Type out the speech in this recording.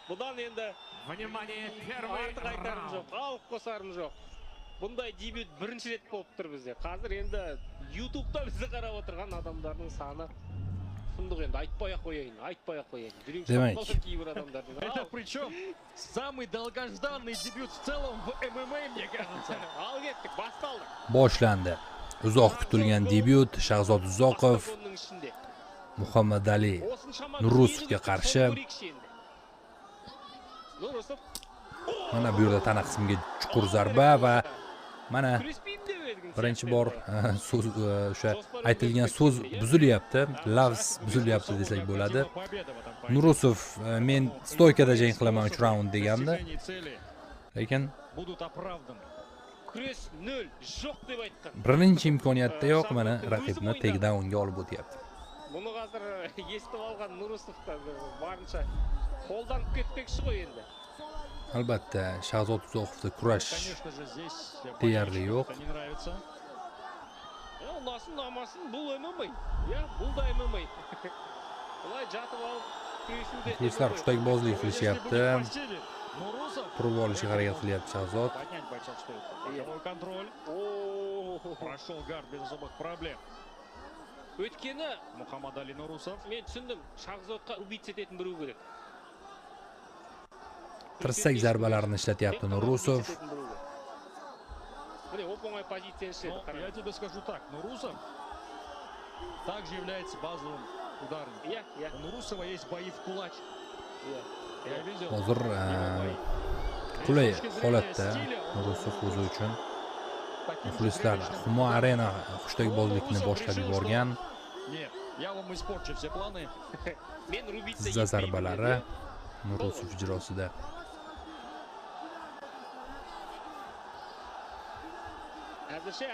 Bundan endi Внимание, первый artık aytarım раунд. yok, alıp kosarım yok. Bunday debüt birinci ret boluptur bizde. Hazır endi YouTube'da bizi qarab oturgan adamların sani fındık endi aytpay-aq qo'yayın. Жүрек Demek. şapkalar kiyip adamlar. Это причем самый долгожданный дебют в целом в ММА, мне кажется. Al ketdik, bastaldık. Boshlandi. Uzoq kutilgan debyut Shahzod Uzoqov Onun içinde. Muhammad Ali Osman Nurusovga qarshi. Nurusov Mana bu yerda tana qismiga chuqur zarba va mana Krispin deb edin. birinchi bor so'z o'sha aytilgan so'z buzilyapti, lafz buzilyapti desak bo'ladi. Победа в этом поединке. Nurusov men stoykada jang qilaman 3 raund degandi, Достижения цели lekin будут оправданы. Kres 0 жоқ деп aytgan. birinchi imkoniyatdayoq mana raqibni takedownga olib o'tyapti. Buni hozir eshitib olgan Nurusov da barıncha qo'ldanib ketmoqchi qo'y endi. Albatta, Shahzod Uzoqovda kurash Конечно же, здесь deyarli понятно, yo'q. что не нравится. Unasin olmasin bu MMA. Ya, bu da MMA. Ular жатib olib kurashuvda Muxlislar hushtakbozlik Если qilishyapti. будет в постели, Нурусов Turib olishga harakat qilyapti Shahzod. поднять бойца стоит. Боковой контроль. Прошел гард без особых проблем. Өткені Мухаммад Али Нурусов. men tushundim. Shahzodga ubitsa etетін biru kerak. Tirsak zarbalarini ishlatyapti Nurusov. Mine oп-оңай позицияны Но я ishladi. тебе скажу так, Нурусов также является базовым ударником. Ya, ya, У Нурусова есть бои в кулач. ya. Я видел. Hozir его бои. qulay И с точки зрения holatda стиля, он Nurusov o'zi uchun таким же muxlislar зрелищным Humo ударом. Arena hushtakbozlikni Nurusov boshlab решил, что yuborgan. Нет, я вам испорчу все планы. Men Rubitsa Zizza zarbalari Nurusov ijrosida. Hozircha